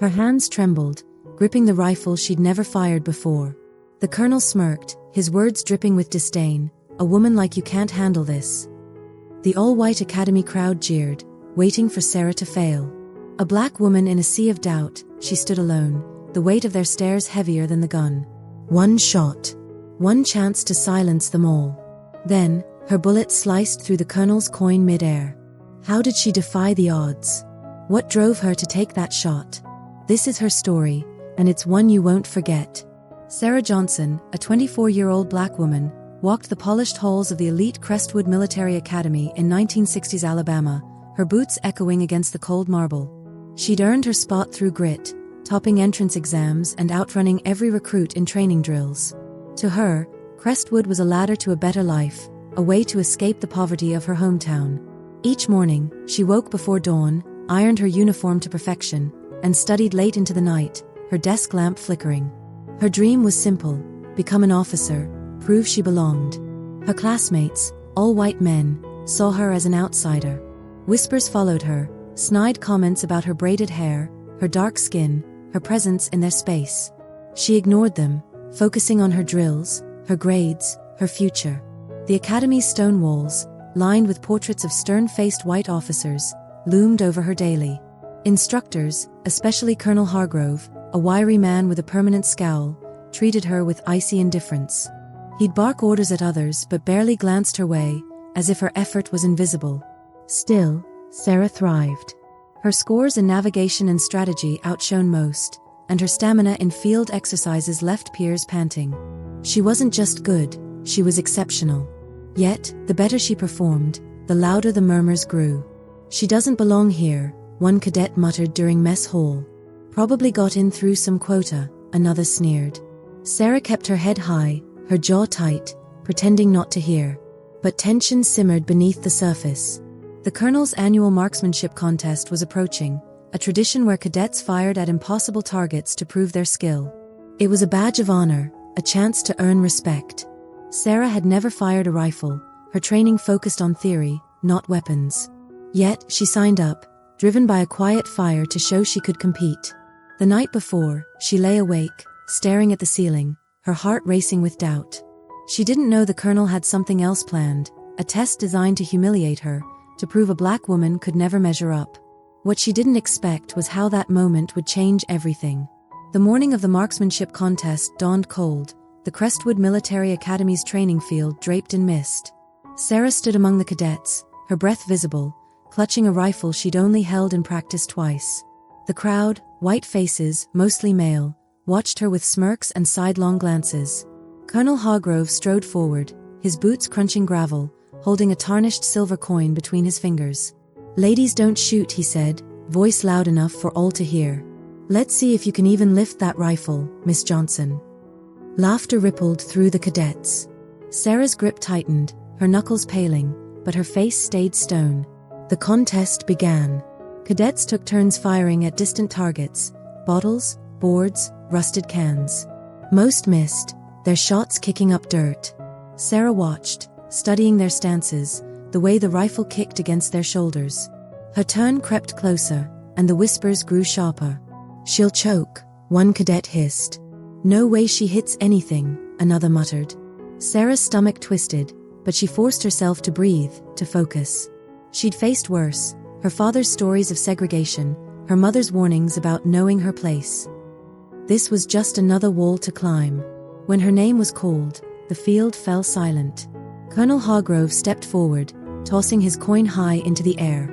Her hands trembled, gripping the rifle she'd never fired before. The colonel smirked, his words dripping with disdain. "A woman like you can't handle this." The all-white academy crowd jeered, waiting for Sarah to fail. A black woman in a sea of doubt, she stood alone, the weight of their stares heavier than the gun. One shot. One chance to silence them all. Then, her bullet sliced through the colonel's coin mid-air. How did she defy the odds? What drove her to take that shot? This is her story, and it's one you won't forget. Sarah Johnson, a 24-year-old black woman, walked the polished halls of the elite Crestwood Military Academy in 1960s Alabama, her boots echoing against the cold marble. She'd earned her spot through grit, topping entrance exams and outrunning every recruit in training drills. To her, Crestwood was a ladder to a better life, a way to escape the poverty of her hometown. Each morning, she woke before dawn, ironed her uniform to perfection, and studied late into the night, her desk lamp flickering. Her dream was simple: become an officer, prove she belonged. Her classmates, all white men, saw her as an outsider. Whispers followed her, snide comments about her braided hair, her dark skin, her presence in their space. She ignored them, focusing on her drills, her grades, her future. The academy's stone walls, lined with portraits of stern-faced white officers, loomed over her daily. Instructors, especially Colonel Hargrove, a wiry man with a permanent scowl, treated her with icy indifference. He'd bark orders at others but barely glanced her way, as if her effort was invisible. Still, Sarah thrived. Her scores in navigation and strategy outshone most, and her stamina in field exercises left peers panting. She wasn't just good, she was exceptional. Yet, the better she performed, the louder the murmurs grew. "She doesn't belong here," one cadet muttered during mess hall. "Probably got in through some quota," another sneered. Sarah kept her head high, her jaw tight, pretending not to hear. But tension simmered beneath the surface. The colonel's annual marksmanship contest was approaching, a tradition where cadets fired at impossible targets to prove their skill. It was a badge of honor, a chance to earn respect. Sarah had never fired a rifle, her training focused on theory, not weapons. Yet, she signed up, driven by a quiet fire to show she could compete. The night before, she lay awake, staring at the ceiling, her heart racing with doubt. She didn't know the colonel had something else planned, a test designed to humiliate her, to prove a black woman could never measure up. What she didn't expect was how that moment would change everything. The morning of the marksmanship contest dawned cold, the Crestwood Military Academy's training field draped in mist. Sarah stood among the cadets, her breath visible, clutching a rifle she'd only held in practice twice. The crowd, white faces, mostly male, watched her with smirks and sidelong glances. Colonel Hargrove strode forward, his boots crunching gravel, holding a tarnished silver coin between his fingers. "Ladies don't shoot," he said, voice loud enough for all to hear. "Let's see if you can even lift that rifle, Miss Johnson." Laughter rippled through the cadets. Sarah's grip tightened, her knuckles paling, but her face stayed stone. The contest began. Cadets took turns firing at distant targets: bottles, boards, rusted cans. Most missed, their shots kicking up dirt. Sarah watched, studying their stances, the way the rifle kicked against their shoulders. Her turn crept closer, and the whispers grew sharper. "She'll choke," one cadet hissed. "No way she hits anything," another muttered. Sarah's stomach twisted, but she forced herself to breathe, to focus. She'd faced worse, her father's stories of segregation, her mother's warnings about knowing her place. This was just another wall to climb. When her name was called, the field fell silent. Colonel Hargrove stepped forward, tossing his coin high into the air.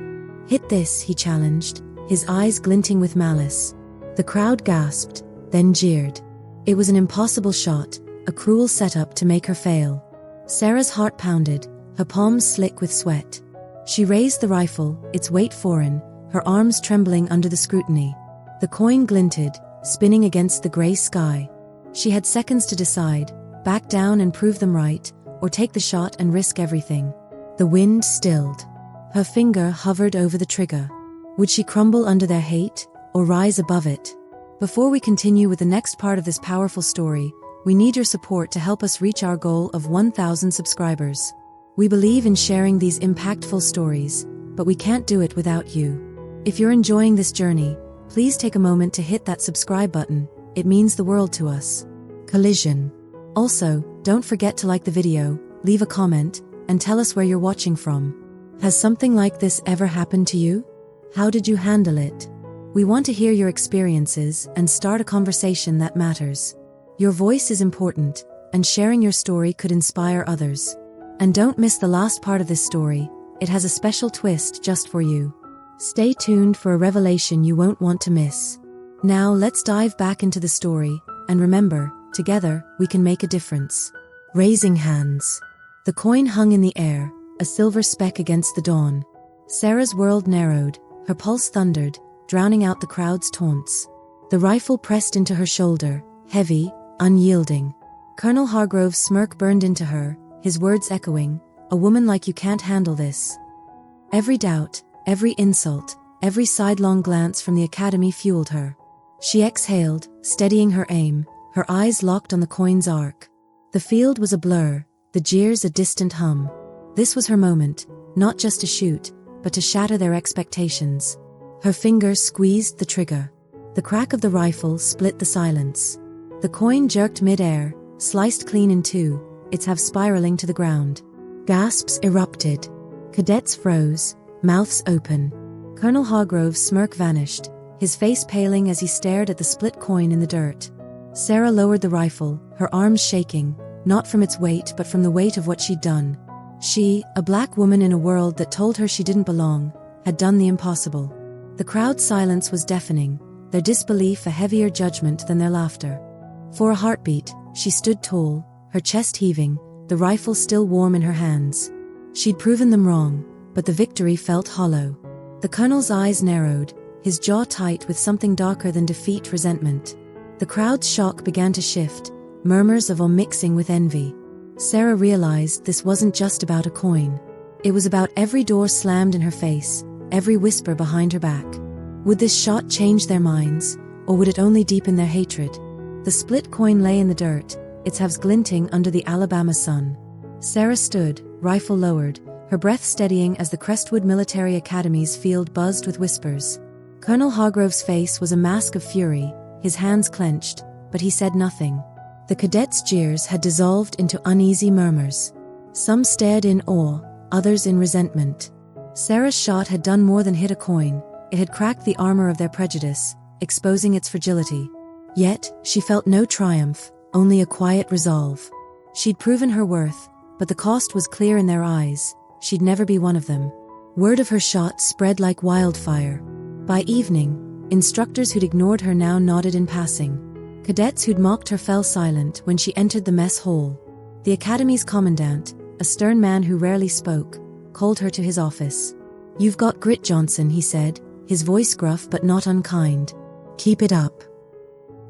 "Hit this," he challenged, his eyes glinting with malice. The crowd gasped, then jeered. It was an impossible shot, a cruel setup to make her fail. Sarah's heart pounded, her palms slick with sweat. She raised the rifle, its weight foreign, her arms trembling under the scrutiny. The coin glinted, spinning against the gray sky. She had seconds to decide, back down and prove them right, or take the shot and risk everything. The wind stilled. Her finger hovered over the trigger. Would she crumble under their hate, or rise above it? Before we continue with the next part of this powerful story, we need your support to help us reach our goal of 1,000 subscribers. We believe in sharing these impactful stories, but we can't do it without you. If you're enjoying this journey, please take a moment to hit that subscribe button, it means the world to us. Collision. Also, don't forget to like the video, leave a comment, and tell us where you're watching from. Has something like this ever happened to you? How did you handle it? We want to hear your experiences and start a conversation that matters. Your voice is important, and sharing your story could inspire others. And don't miss the last part of this story, it has a special twist just for you. Stay tuned for a revelation you won't want to miss. Now let's dive back into the story, and remember, together, we can make a difference. Raising hands. The coin hung in the air, a silver speck against the dawn. Sarah's world narrowed, her pulse thundered, drowning out the crowd's taunts. The rifle pressed into her shoulder, heavy, unyielding. Colonel Hargrove's smirk burned into her, his words echoing, "A woman like you can't handle this." Every doubt, every insult, every sidelong glance from the academy fueled her. She exhaled, steadying her aim, her eyes locked on the coin's arc. The field was a blur, the jeers a distant hum. This was her moment, not just to shoot, but to shatter their expectations. Her fingers squeezed the trigger. The crack of the rifle split the silence. The coin jerked mid-air, sliced clean in two, its half spiraling to the ground. Gasps erupted. Cadets froze, mouths open. Colonel Hargrove's smirk vanished, his face paling as he stared at the split coin in the dirt. Sarah lowered the rifle, her arms shaking, not from its weight but from the weight of what she'd done. She, a black woman in a world that told her she didn't belong, had done the impossible. The crowd's silence was deafening, their disbelief a heavier judgment than their laughter. For a heartbeat, she stood tall, her chest heaving, the rifle still warm in her hands. She'd proven them wrong, but the victory felt hollow. The colonel's eyes narrowed, his jaw tight with something darker than defeat, resentment. The crowd's shock began to shift, murmurs of awe mixing with envy. Sarah realized this wasn't just about a coin. It was about every door slammed in her face, every whisper behind her back. Would this shot change their minds, or would it only deepen their hatred? The split coin lay in the dirt, its halves glinting under the Alabama sun. Sarah stood, rifle lowered, her breath steadying as the Crestwood Military Academy's field buzzed with whispers. Colonel Hargrove's face was a mask of fury, his hands clenched, but he said nothing. The cadets' jeers had dissolved into uneasy murmurs. Some stared in awe, others in resentment. Sarah's shot had done more than hit a coin, it had cracked the armor of their prejudice, exposing its fragility. Yet, she felt no triumph, only a quiet resolve. She'd proven her worth, but the cost was clear in their eyes, she'd never be one of them. Word of her shot spread like wildfire. By evening, instructors who'd ignored her now nodded in passing. Cadets who'd mocked her fell silent when she entered the mess hall. The academy's commandant, a stern man who rarely spoke, called her to his office. "You've got grit, Johnson," he said, his voice gruff but not unkind. "Keep it up."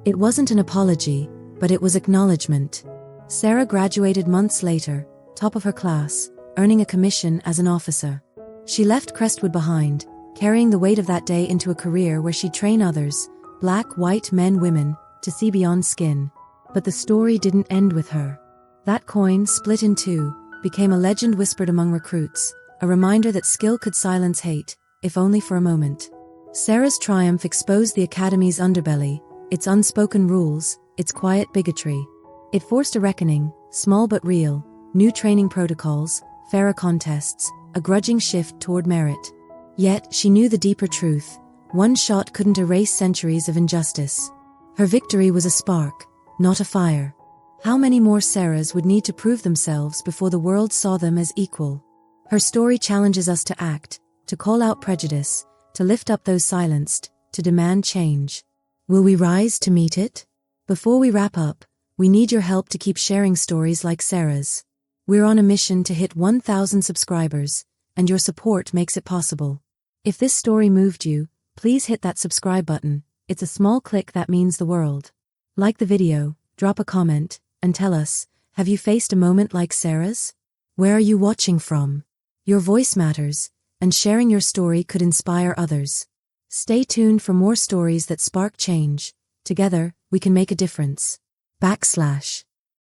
It wasn't an apology, but it was acknowledgement. Sarah graduated months later, top of her class, earning a commission as an officer. She left Crestwood behind, carrying the weight of that day into a career where she'd train others, black, white, men, women, to see beyond skin. But the story didn't end with her. That coin, split in two, became a legend whispered among recruits, a reminder that skill could silence hate, if only for a moment. Sarah's triumph exposed the academy's underbelly, its unspoken rules, its quiet bigotry. It forced a reckoning, small but real, new training protocols, fairer contests, a grudging shift toward merit. Yet, she knew the deeper truth. One shot couldn't erase centuries of injustice. Her victory was a spark, not a fire. How many more Sarahs would need to prove themselves before the world saw them as equal? Her story challenges us to act, to call out prejudice, to lift up those silenced, to demand change. Will we rise to meet it? Before we wrap up, we need your help to keep sharing stories like Sarah's. We're on a mission to hit 1,000 subscribers, and your support makes it possible. If this story moved you, please hit that subscribe button. It's a small click that means the world. Like the video, drop a comment, and tell us, have you faced a moment like Sarah's? Where are you watching from? Your voice matters, and sharing your story could inspire others. Stay tuned for more stories that spark change. Together, we can make a difference. /